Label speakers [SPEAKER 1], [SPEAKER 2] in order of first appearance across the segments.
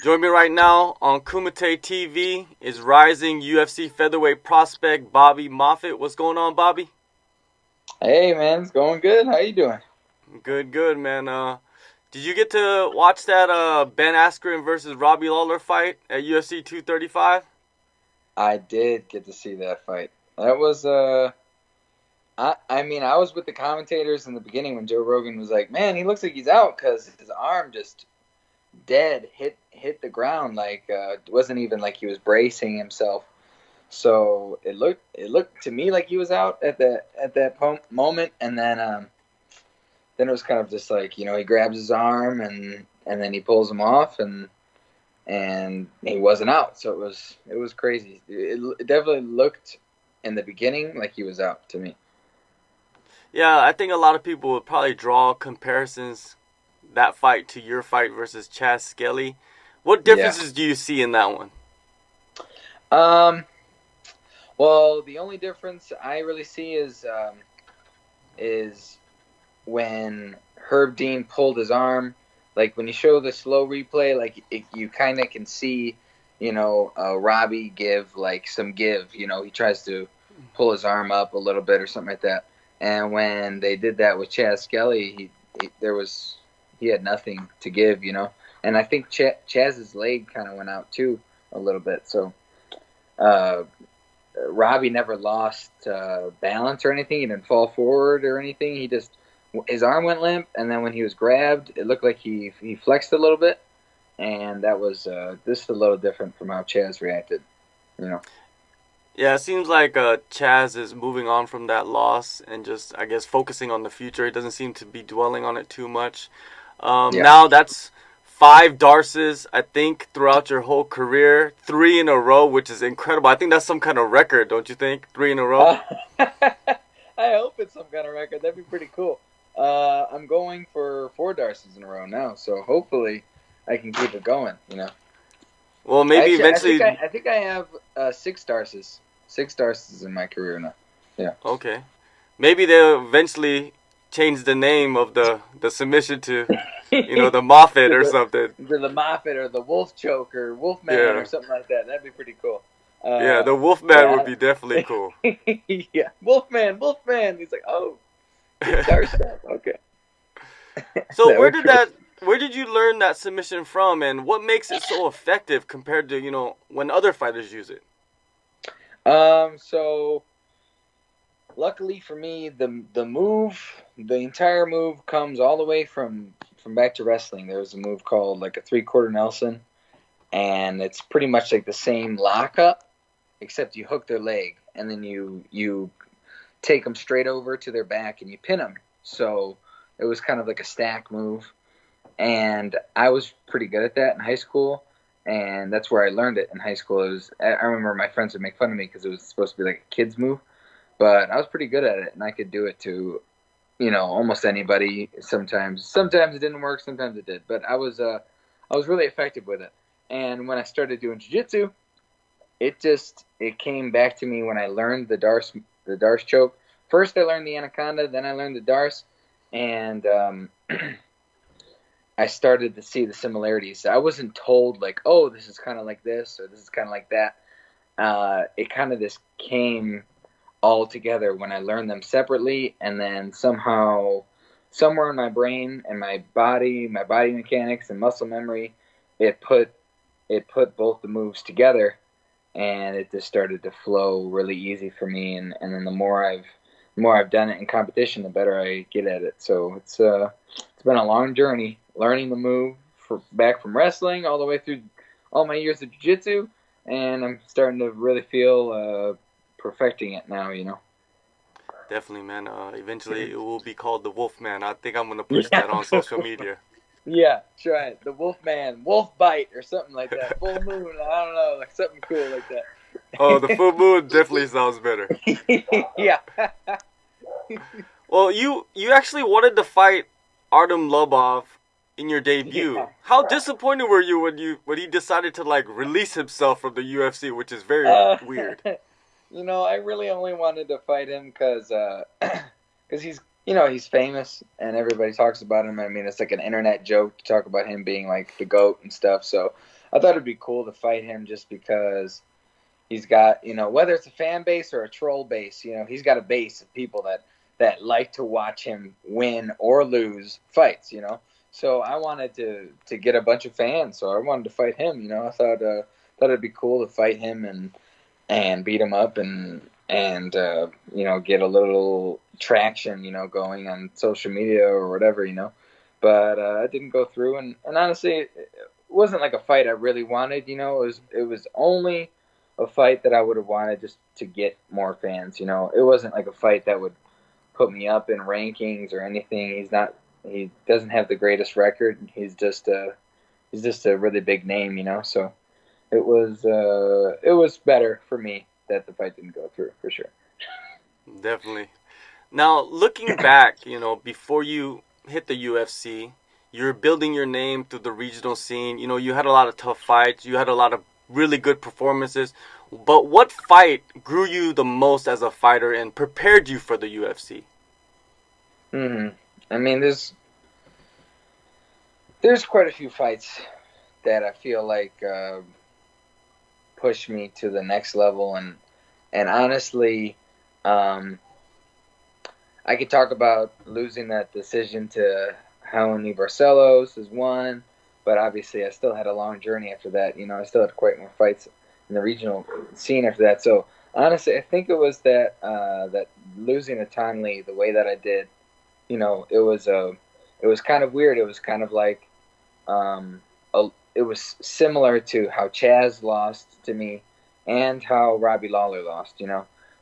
[SPEAKER 1] Join me right now on Kumite TV is rising UFC featherweight prospect Bobby Moffett. What's going on, Bobby?
[SPEAKER 2] Hey man, it's going good. How you doing?
[SPEAKER 1] Good, good, man. Did you get to watch that Ben Askren versus Robbie Lawler fight at UFC 235?
[SPEAKER 2] I did get to see that fight. That was I was with the commentators in the beginning when Joe Rogan was like, "Man, he looks like he's out because his arm just dead hit the ground like it wasn't even like he was bracing himself." So it looked to me like he was out at that moment, and then it was kind of just like he grabs his arm and then he pulls him off and he wasn't out. So it was crazy. It definitely looked in the beginning like he was out to me.
[SPEAKER 1] Yeah, I think a lot of people would probably draw comparisons that fight to your fight versus Chaz Skelly. What
[SPEAKER 2] Yeah.
[SPEAKER 1] differences do you see in that one?
[SPEAKER 2] Um. Well, the only difference I really see is when Herb Dean pulled his arm. Like when you show the slow replay, like you kind of can see, Robbie give like some give. He tries to pull his arm up a little bit or something like that. And when they did that with Chaz Skelly, he had nothing to give. And I think Chaz's leg kind of went out too a little bit. So uh, Robbie never lost balance or anything. He didn't fall forward or anything. His arm went limp, and then when he was grabbed, it looked like he flexed a little bit, and that was just a little different from how Chaz reacted. You know.
[SPEAKER 1] Yeah, it seems like Chaz is moving on from that loss and just, I guess, focusing on the future. He doesn't seem to be dwelling on it too much.
[SPEAKER 2] Yeah.
[SPEAKER 1] Now that's five Darces, I think, throughout your whole career. Three in a row, which is incredible. I think that's some kind of record, don't you think? Three in a row?
[SPEAKER 2] I hope it's some kind of record. That'd be pretty cool. I'm going for 4 Darces in a row now, so hopefully I can keep it going.
[SPEAKER 1] Well, maybe
[SPEAKER 2] Actually,
[SPEAKER 1] eventually.
[SPEAKER 2] I think I have 6 Darces. 6 Darces in my career now. Yeah.
[SPEAKER 1] Okay. Maybe they'll eventually change the name of the submission to, the Moffett
[SPEAKER 2] to
[SPEAKER 1] or
[SPEAKER 2] the
[SPEAKER 1] something.
[SPEAKER 2] to the Moffett or the Wolf Choke or Wolfman
[SPEAKER 1] Yeah.
[SPEAKER 2] or something like that. That'd be pretty cool.
[SPEAKER 1] Yeah, the Wolfman would
[SPEAKER 2] Yeah.
[SPEAKER 1] be definitely cool.
[SPEAKER 2] Yeah. Wolfman, Wolfman. He's like, oh, it's Darce. Okay.
[SPEAKER 1] So
[SPEAKER 2] That would crazy.
[SPEAKER 1] where did you learn that submission from, and what makes it so effective compared to, when other fighters use it?
[SPEAKER 2] So luckily for me, the entire move comes all the way from back to wrestling. There was a move called like a 3/4 Nelson, and it's pretty much like the same lockup, except you hook their leg and then you take them straight over to their back and you pin them. So it was kind of like a stack move, and I was pretty good at that in high school, and that's where I learned it in high school. I remember my friends would make fun of me because it was supposed to be like a kid's move, but I was pretty good at it, and I could do it to almost anybody. Sometimes it didn't work, sometimes it did, but I was really effective with it. And when I started doing jiu-jitsu, it came back to me when I learned the Darce choke. First I learned the anaconda, then I learned the Darce, and I started to see the similarities. I wasn't told like, oh, this is kind of like this or this is kind of like that. It kind of just came all together when I learned them separately, and then somehow, somewhere in my brain and my body mechanics and muscle memory, it put both the moves together, and it just started to flow really easy for me. And then the more I've done it in competition, the better I get at it. So it's been a long journey learning the move back from wrestling all the way through all my years of jiu-jitsu, and I'm starting to really feel perfecting it now.
[SPEAKER 1] Definitely, man. Eventually, it will be called the Wolfman. I think I'm gonna push
[SPEAKER 2] Yeah,
[SPEAKER 1] that on social media.
[SPEAKER 2] yeah, try it. The Wolfman, Wolf Bite, or something like that. Full Moon, I don't know, like something cool like
[SPEAKER 1] Oh, the full moon definitely sounds better.
[SPEAKER 2] that. Yeah.
[SPEAKER 1] Well, you actually wanted to fight Artem Lobov in your debut.
[SPEAKER 2] Yeah.
[SPEAKER 1] How disappointed were you when he decided to like release himself from the UFC, which is very
[SPEAKER 2] Uh,
[SPEAKER 1] weird.
[SPEAKER 2] I really only wanted to fight him because he's famous and everybody talks about him. I mean, it's like an internet joke to talk about him being like the GOAT and stuff. So I thought it'd be cool to fight him just because he's got, whether it's a fan base or a troll base, he's got a base of people that like to watch him win or lose fights, So I wanted to get a bunch of fans, so I wanted to fight him. I thought it'd be cool to fight him and beat him up and get a little traction, going on social media or whatever, But it didn't go through, and honestly, it wasn't like a fight I really wanted. It was only a fight that I would have wanted just to get more fans. It wasn't like a fight that would put me up in rankings or anything. He doesn't have the greatest record. He's just a really big name. So it was better for me that the fight didn't go through, for sure.
[SPEAKER 1] Definitely. Now, looking back, before you hit the UFC, you're building your name through the regional scene. You had a lot of tough fights. You had a lot of really good performances. But what fight grew you the most as a fighter and prepared you for the UFC?
[SPEAKER 2] I mean, there's quite a few fights that I feel like pushed me to the next level, and honestly, I could talk about losing that decision to Hyon Barcelos as one, but obviously I still had a long journey after that. I still had quite more fights in the regional scene after that. So honestly, I think it was that losing to Tan Lee the way that I did. It was kind of weird. It was kind of like it was similar to how Chaz lost to me and how Robbie Lawler lost.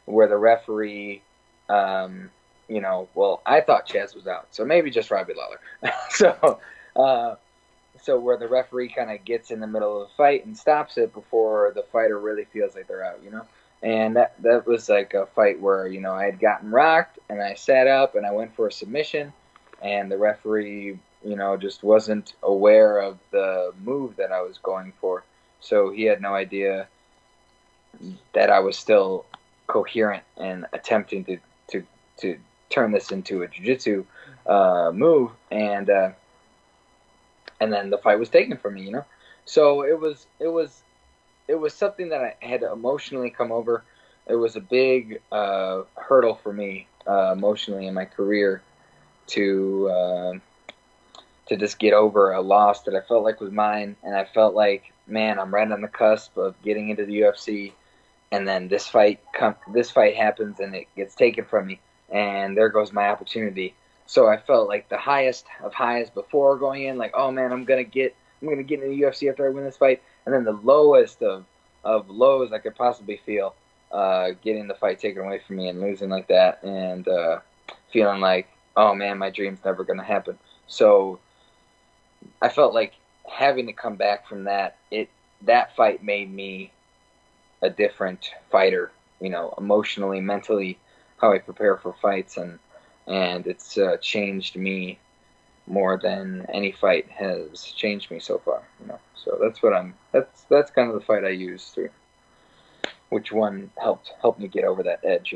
[SPEAKER 2] Where the referee. I thought Chaz was out, so maybe just Robbie Lawler. So where the referee kind of gets in the middle of the fight and stops it before the fighter really feels like they're out, And that was like a fight where, I had gotten rocked and I sat up and I went for a submission, and the referee, just wasn't aware of the move that I was going for. So he had no idea that I was still coherent and attempting to turn this into a jiu-jitsu move, and then the fight was taken from me, So it was something that I had to emotionally come over. It was a big hurdle for me emotionally in my career to just get over a loss that I felt like was mine, and I felt like, man, I'm right on the cusp of getting into the UFC, and then this fight happens and it gets taken from me, and there goes my opportunity. So I felt like the highest of highs before going in, like, oh man, I'm gonna get into the UFC after I win this fight, and then the lowest of lows I could possibly feel, getting the fight taken away from me and losing like that, and feeling like, oh man, my dream's never gonna happen. So I felt like having to come back from that fight made me a different fighter, emotionally, mentally, how I prepare for fights, and it's changed me more than any fight has changed me so far, So that's kind of the fight I used through. Which one helped me get over that edge,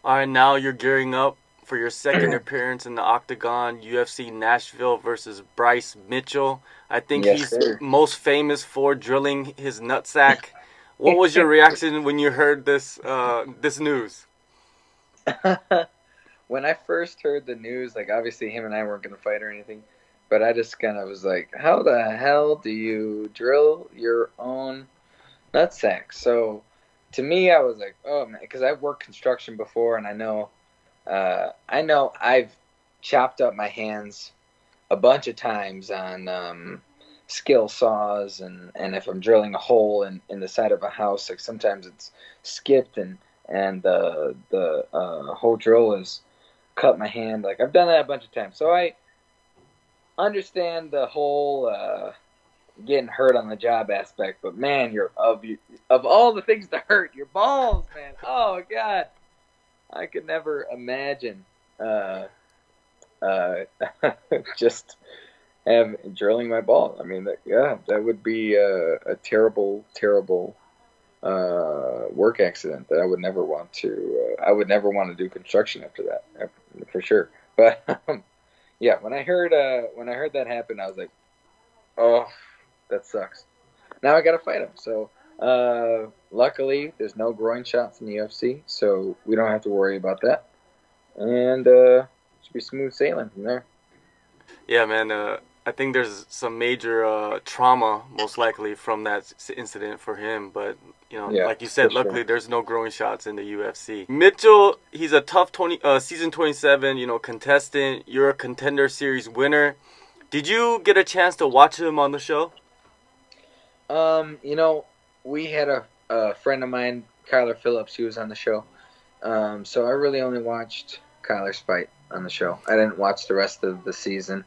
[SPEAKER 1] All right, now you're gearing up for your second appearance in the Octagon, UFC Nashville versus Bryce Mitchell. I think
[SPEAKER 2] Yes,
[SPEAKER 1] he's
[SPEAKER 2] sir.
[SPEAKER 1] most famous for drilling his nutsack. What was your reaction when you heard this news?
[SPEAKER 2] When I first heard the news, like, obviously him and I weren't going to fight or anything, but I just kind of was like, how the hell do you drill your own nutsack? So to me, I was like, oh man, because I've worked construction before, and I know I've chopped up my hands a bunch of times on skill saws, and if I'm drilling a hole in the side of a house, like sometimes it's skipped and the whole drill is cut my hand. Like, I've done that a bunch of times, so I understand the whole getting hurt on the job aspect. But man, of all the things to hurt, your balls, man. Oh God, I could never imagine just drilling my ball. I mean, that would be a terrible, terrible work accident that I would never want to. I would never want to do construction after that, for sure. But yeah, when I heard that happen, I was like, oh, that sucks. Now I got to fight him. So luckily, there's no groin shots in the UFC, so we don't have to worry about that. And should be smooth sailing from there.
[SPEAKER 1] Yeah, man. I think there's some major trauma, most likely, from that incident for him. But
[SPEAKER 2] Yeah,
[SPEAKER 1] like you said,
[SPEAKER 2] for
[SPEAKER 1] luckily
[SPEAKER 2] sure.
[SPEAKER 1] there's no growing shots in the UFC. Mitchell, he's a tough season 27, contestant. You're a Contender Series winner. Did you get a chance to watch him on the show?
[SPEAKER 2] We had a friend of mine, Kyler Phillips, he was on the show. So I really only watched Kyler's fight on the show. I didn't watch the rest of the season.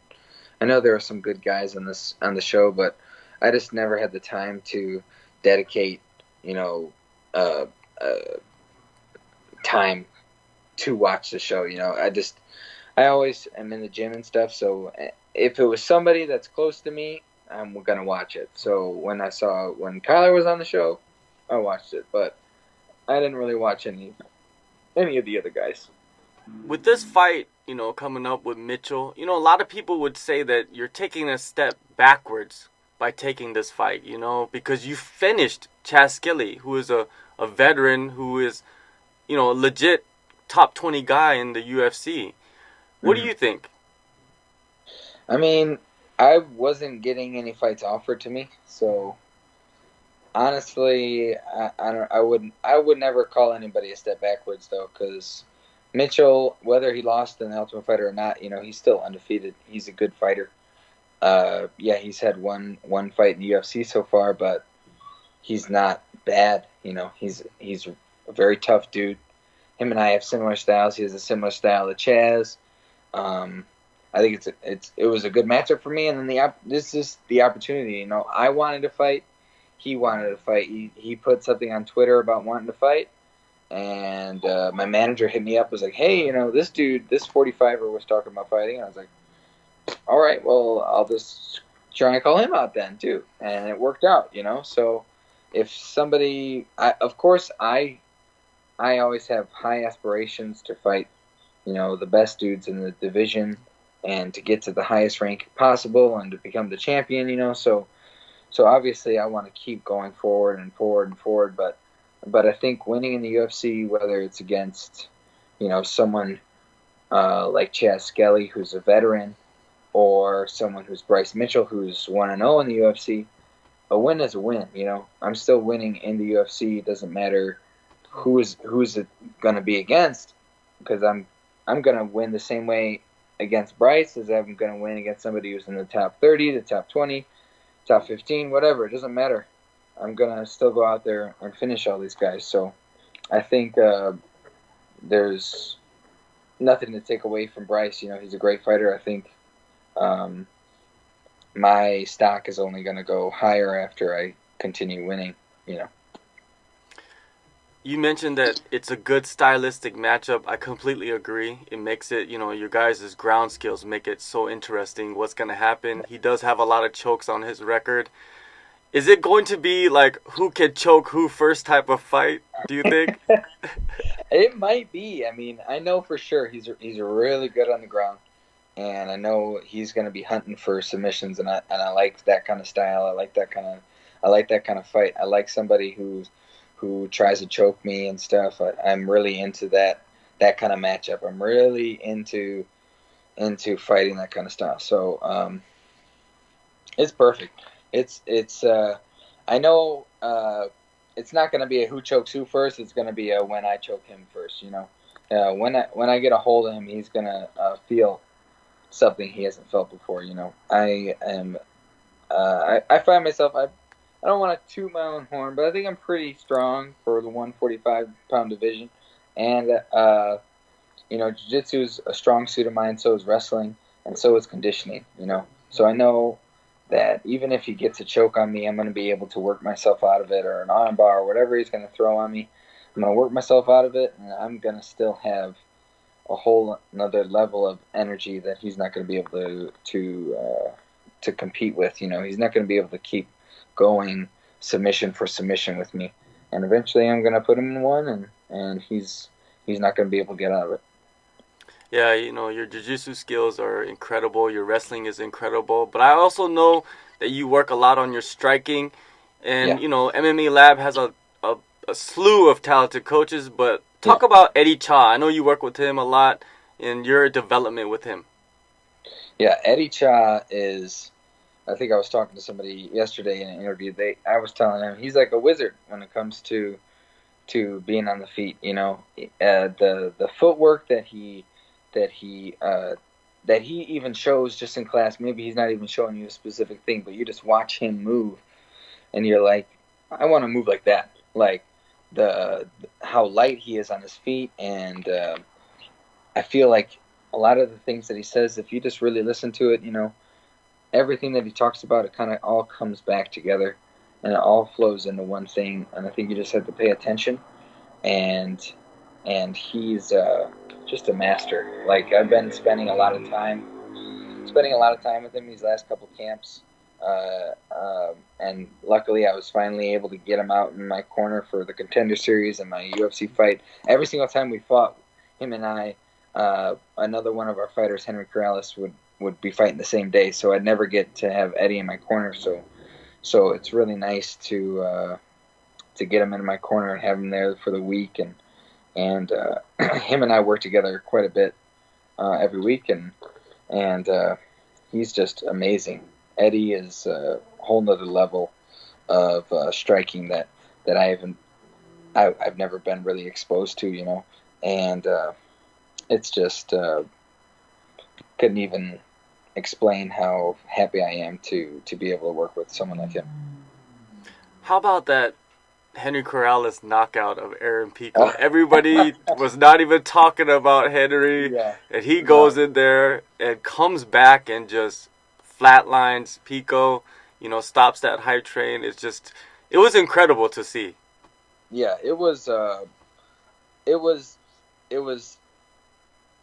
[SPEAKER 2] I know there are some good guys on the show, but I just never had the time to dedicate, uh, uh, time to watch the show. I always am in the gym and stuff. So if it was somebody that's close to me, I'm gonna watch it. So when Kyler was on the show, I watched it, but I didn't really watch any of the other guys.
[SPEAKER 1] With this fight, coming up with Mitchell, a lot of people would say that you're taking a step backwards by taking this fight, because you finished Chaz Skelly, who is a veteran, who is, a legit top 20 guy in the UFC. What do you think?
[SPEAKER 2] I mean, I wasn't getting any fights offered to me, so honestly, I would never call anybody a step backwards though, because Mitchell, whether he lost in the Ultimate Fighter or not, he's still undefeated. He's a good fighter. Yeah, he's had one fight in the UFC so far, but he's not bad. He's a very tough dude. Him and I have similar styles. He has a similar style to Chaz. I think it was a good matchup for me, and then this is the opportunity. I wanted to fight. He wanted to fight. He put something on Twitter about wanting to fight, and my manager hit me up, was like, hey, this dude, this 45er was talking about fighting. And I was like, all right, well, I'll just try and call him out then too. And it worked out, So if somebody, of course, I always have high aspirations to fight, the best dudes in the division and to get to the highest rank possible and to become the champion, So obviously I want to keep going forward and forward and forward, but I think winning in the UFC, whether it's against, someone like Chaz Skelly, who's a veteran, or someone who's Bryce Mitchell, who's 1-0 in the UFC, a win is a win. I'm still winning in the UFC. It doesn't matter who's it going to be against, because I'm going to win the same way against Bryce as I'm going to win against somebody who's in the top 30, the top 20, top 15, whatever. It doesn't matter. I'm going to still go out there and finish all these guys. So I think there's nothing to take away from Bryce. He's a great fighter. I think my stock is only going to go higher after I continue winning.
[SPEAKER 1] You mentioned that it's a good stylistic matchup. I completely agree. It makes it, your guys' ground skills make it so interesting what's going to happen. He does have a lot of chokes on his record. Is it going to be like who can choke who first type of fight, do you think?
[SPEAKER 2] It might be. I mean, I know for sure he's really good on the ground, and I know he's going to be hunting for submissions, and I like that kind of style. I like that kind of fight. I like somebody who tries to choke me and stuff. I'm really into that kind of matchup. I'm really into fighting that kind of style. So it's perfect. It's I know it's not going to be a who chokes who first. It's going to be a when I choke him first. When I get a hold of him, he's going to feel something he hasn't felt before. I am. I find myself. I don't want to toot my own horn, but I think I'm pretty strong for the 145-pound division, and jiu-jitsu is a strong suit of mine. So is wrestling, and so is conditioning. So I know that even if he gets a choke on me, I'm going to be able to work myself out of it, or an armbar, or whatever he's going to throw on me. I'm going to work myself out of it, and I'm going to still have a whole another level of energy that he's not going to be able to compete with. He's not going to be able to keep going submission for submission with me, and eventually I'm going to put him in one, and he's not going to be able to get out of it.
[SPEAKER 1] Yeah, your jiu-jitsu skills are incredible. Your wrestling is incredible. But I also know that you work a lot on your striking. And,
[SPEAKER 2] Yeah,
[SPEAKER 1] MMA Lab has a, a slew of talented coaches. But
[SPEAKER 2] yeah,
[SPEAKER 1] talk about Eddie Cha. I know you work with him a lot in your development with him.
[SPEAKER 2] yeah. Eddie Cha is. I think I was talking to somebody yesterday in an interview. I was telling him he's like a wizard when it comes to being on the feet. The footwork that he that he even shows just in class. Maybe he's not even showing you a specific thing, but you just watch him move, and you're like, I want to move like that. Like the how light he is on his feet, and I feel like a lot of the things that he says, if you just really listen to it, everything that he talks about, it kind of all comes back together, and it all flows into one thing. And I think you just have to pay attention, and he's just a master. Like I've been spending a lot of time with him these last couple camps, and luckily I was finally able to get him out in my corner for the Contender Series and my UFC fight. Every single time we fought, him and I, another one of our fighters, Henry Corrales, would be fighting the same day, so I'd never get to have Eddie in my corner. So it's really nice to get him in my corner and have him there for the week, and him and I work together quite a bit every week, and he's just amazing. Eddie is a whole nother level of striking that I've never been really exposed to, and it's just couldn't even explain how happy I am to be able to work with someone like him.
[SPEAKER 1] How about that Henry Corrales knockout of Aaron Pico? Everybody was not even talking about Henry,
[SPEAKER 2] Yeah.
[SPEAKER 1] and he goes in there and comes back and just flatlines Pico, stops that hype train. It was incredible to see.
[SPEAKER 2] Yeah, it was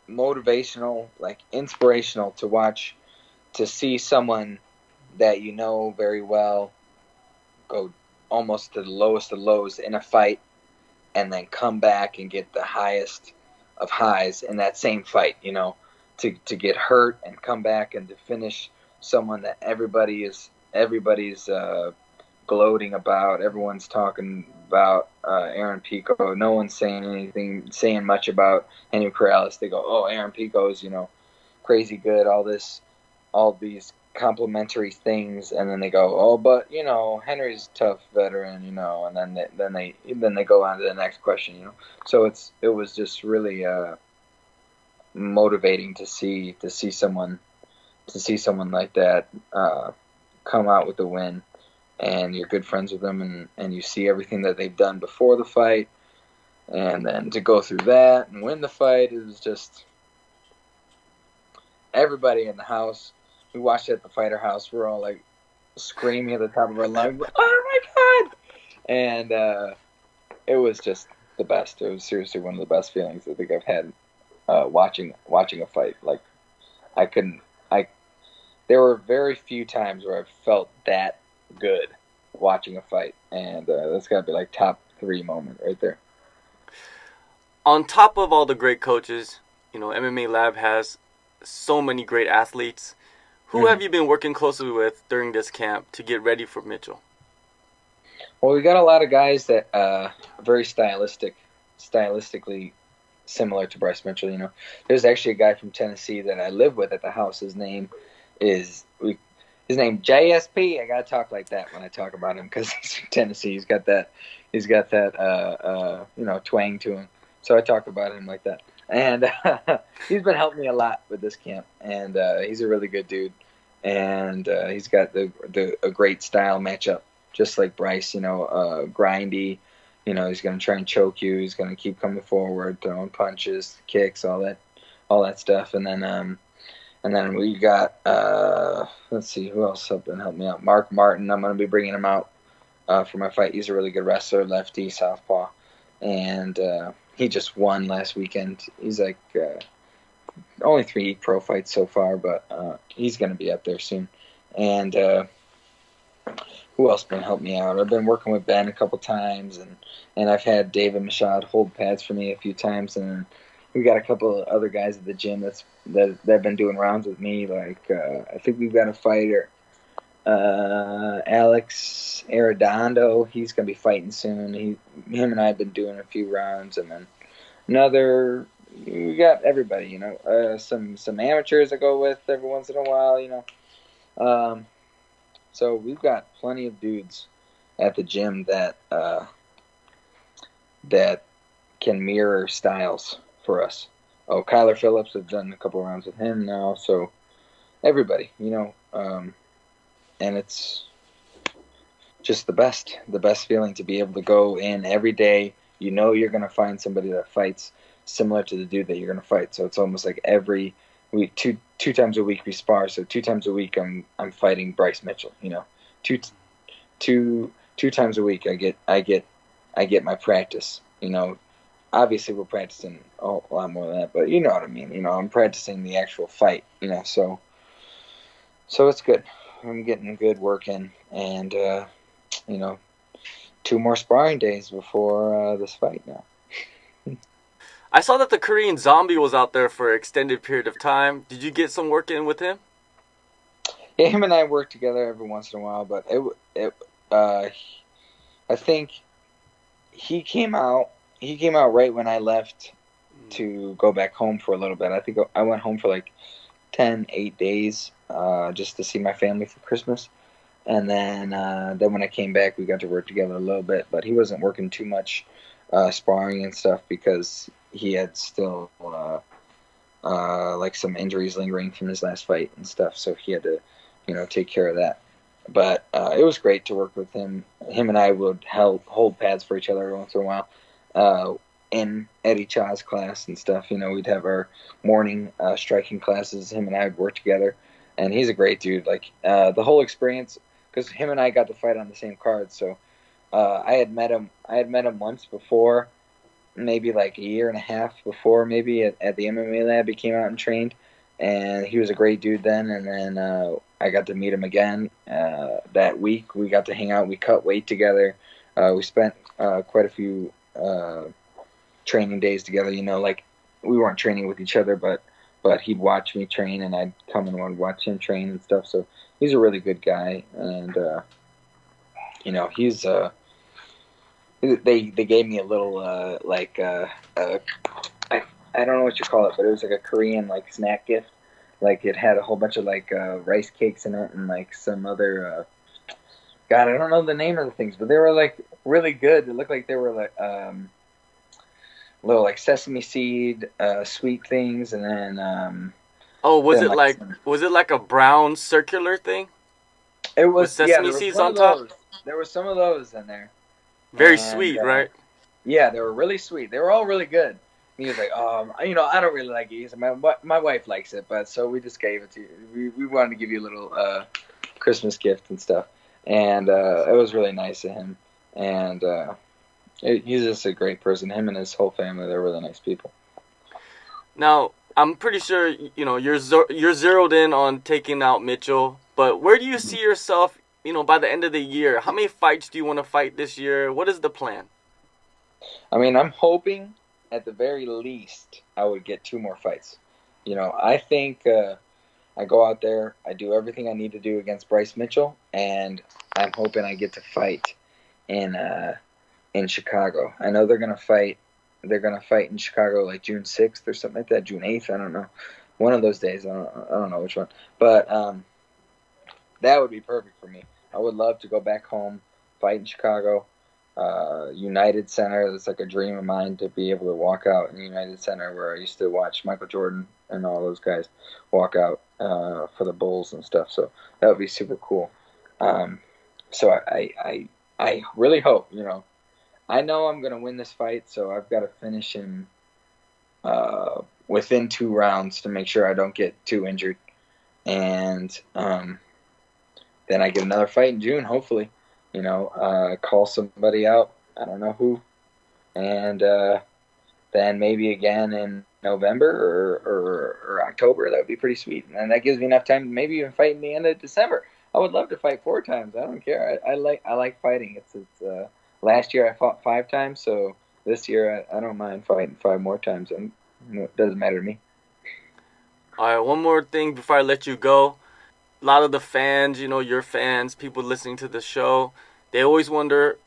[SPEAKER 2] motivational, like inspirational to watch, to see someone that you know very well go almost to the lowest of lows in a fight, and then come back and get the highest of highs in that same fight. To get hurt and come back and to finish someone that everybody's gloating about. Everyone's talking about Aaron Pico. No one's saying much about Henry Corrales. They go, "Oh, Aaron Pico's crazy good." All these complimentary things, and then they go, "Oh, but Henry's a tough veteran," and then they go on to the next question. So it was just really motivating to see someone like that come out with a win, and you're good friends with them, and you see everything that they've done before the fight, and then to go through that and win the fight, it was just everybody in the house. We watched it at the Fighter House. We're all like screaming at the top of our lungs, "Oh my god!" And it was just the best. It was seriously one of the best feelings I think I've had watching a fight. Like there were very few times where I felt that good watching a fight, and that's got to be like top 3 moment right there.
[SPEAKER 1] On top of all the great coaches, MMA Lab has so many great athletes. Who have you been working closely with during this camp to get ready for Mitchell?
[SPEAKER 2] Well, we got a lot of guys that are very stylistically similar to Bryce Mitchell. There's actually a guy from Tennessee that I live with at the house. His name JSP. I gotta talk like that when I talk about him because he's from Tennessee. He's got that twang to him. So I talk about him like that. And he's been helping me a lot with this camp, and he's a really good dude, and he's got a great style matchup, just like Bryce. Grindy. He's going to try and choke you. He's going to keep coming forward, throwing punches, kicks, all that stuff. And then we got let's see who else has been helping me out. Mark Martin. I'm going to be bringing him out for my fight. He's a really good wrestler, lefty, southpaw, and he just won last weekend. He's like only 3 pro fights so far, but he's going to be up there soon. And who else been helping me out? I've been working with Ben a couple times, and I've had David Mashad hold pads for me a few times, and we got a couple of other guys at the gym that have been doing rounds with me. Like I think we've got a fighter, Alex Arredondo. He's gonna be fighting soon. Him and I have been doing a few rounds, and then another. We got everybody, some amateurs I go with every once in a while, So we've got plenty of dudes at the gym that can mirror styles for us. Oh, Kyler Phillips, I've done a couple rounds with him now, so everybody, and it's just the best feeling to be able to go in every day. You're going to find somebody that fights similar to the dude that you're going to fight. So it's almost like every week, two times a week we spar. So 2 times a week I'm fighting Bryce Mitchell. Two times a week I get my practice. Obviously we're practicing a lot more than that, but you know what I mean. I'm practicing the actual fight. So it's good. I'm getting good work in, and 2 more sparring days before this fight now.
[SPEAKER 1] I saw that the Korean Zombie was out there for an extended period of time. Did you get some work in with him?
[SPEAKER 2] Yeah, him and I work together every once in a while, but I think he came out right when I left to go back home for a little bit. I think I went home for like 8 days just to see my family for Christmas. And then when I came back, we got to work together a little bit. But he wasn't working too much sparring and stuff because he had still like some injuries lingering from his last fight and stuff. So he had to, take care of that. But it was great to work with him. Him and I would hold pads for each other every once in a while in Eddie Cha's class and stuff. We'd have our morning striking classes. Him and I would work together. And he's a great dude. Like the whole experience, because him and I got to fight on the same card. So I had met him once before, maybe like a year and a half before, maybe at the MMA lab. He came out and trained, and he was a great dude then. And then I got to meet him again that week. We got to hang out. We cut weight together. We spent quite a few training days together. Like we weren't training with each other, but he'd watch me train, and I'd come and watch him train and stuff. So he's a really good guy, and he's they gave me a little I don't know what you call it, but it was like a Korean like snack gift. Like it had a whole bunch of like rice cakes in it and like some other God, I don't know the name of the things, but they were like really good. It looked like they were like little like sesame seed sweet things, and then
[SPEAKER 1] was it like a brown circular thing?
[SPEAKER 2] It was
[SPEAKER 1] with sesame seeds on top.
[SPEAKER 2] There were some of those in there.
[SPEAKER 1] Very sweet, right?
[SPEAKER 2] Yeah, they were really sweet. They were all really good. And he was like, I don't really like it. My wife likes it, but so we just gave it to you. We wanted to give you a little Christmas gift and stuff, and it was really nice of him. And he's just a great person. Him and his whole family, they're really nice people.
[SPEAKER 1] Now, I'm pretty sure you're zeroed in on taking out Mitchell, but where do you see yourself, by the end of the year? How many fights do you want to fight this year? What is the plan?
[SPEAKER 2] I mean, I'm hoping at the very least I would get 2 more fights. I think I go out there, I do everything I need to do against Bryce Mitchell, and I'm hoping I get to fight in Chicago. I know they're gonna fight in Chicago like June 6th or something like that, June 8th. I don't know, one of those days. I don't know which one, but that would be perfect for me. I would love to go back home, fight in Chicago, United Center. It's like a dream of mine to be able to walk out in United Center where I used to watch Michael Jordan and all those guys walk out for the Bulls and stuff. So that would be super cool. So I really hope, I know I'm going to win this fight, so I've got to finish him within 2 rounds to make sure I don't get too injured. And then I get another fight in June, hopefully. Call somebody out. I don't know who. And then maybe again in November or October. That would be pretty sweet. And that gives me enough time to maybe even fight in the end of December. I would love to fight 4 times. I don't care. I like fighting. It's last year I fought 5 times, so this year I don't mind fighting 5 more times. It doesn't matter to me.
[SPEAKER 1] All right, one more thing before I let you go. A lot of the fans, your fans, people listening to the show, they always wonder,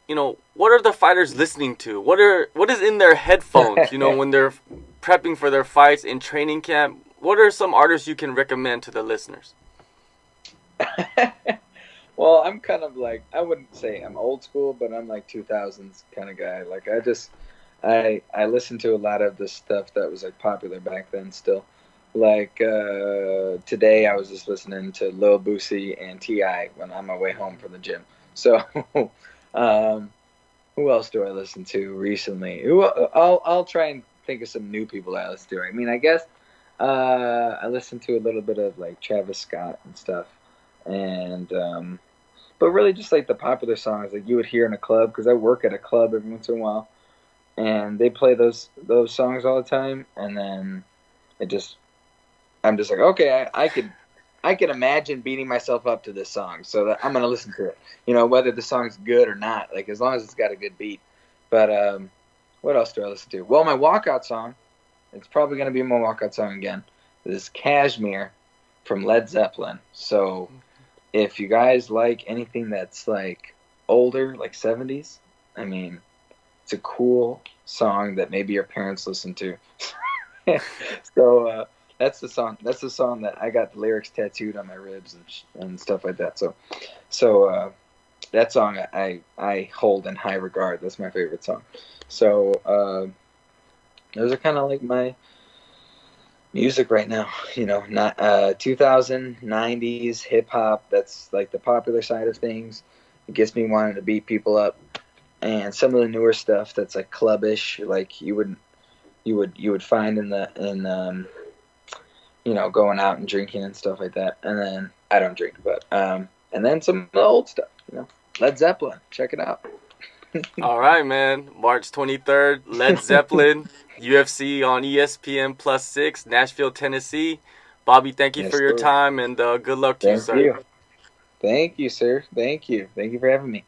[SPEAKER 1] what are the fighters listening to? What is in their headphones, when they're prepping for their fights in training camp? What are some artists you can recommend to the listeners?
[SPEAKER 2] Well, I'm kind of like, I wouldn't say I'm old school, but I'm like 2000s kind of guy. Like I listen to a lot of the stuff that was like popular back then still. Like today I was just listening to Lil Boosie and T.I. when on my way home from the gym. So um, who else do I listen to recently? I'll try and think of some new people I listen to. I mean, I guess I listen to a little bit of like Travis Scott and stuff, and but really just like the popular songs like you would hear in a club, because I work at a club every once in a while, and they play those songs all the time, and then it just I'm just like, okay, I can imagine beating myself up to this song, so that I'm gonna listen to it. Whether the song's good or not, like as long as it's got a good beat. But what else do I listen to? Well, my walkout song, it's probably gonna be my walkout song again. This is Kashmir from Led Zeppelin. So if you guys like anything that's like older, like 70s, I mean, it's a cool song that maybe your parents listen to. So that's the song. That's the song that I got the lyrics tattooed on my ribs and stuff like that. So that song I hold in high regard. That's my favorite song. So those are kind of like my music right now. Not 2090s hip hop. That's like the popular side of things. It gets me wanting to beat people up. And some of the newer stuff that's like clubbish, like you would find in going out and drinking and stuff like that. And then I don't drink, but and then some of the old stuff, Led Zeppelin. Check it out.
[SPEAKER 1] All right, man. March 23rd, Led Zeppelin, UFC on ESPN +6, Nashville, Tennessee. Bobby, thank you for your time, and good luck to you, sir.
[SPEAKER 2] Thank you, sir. Thank you for having me.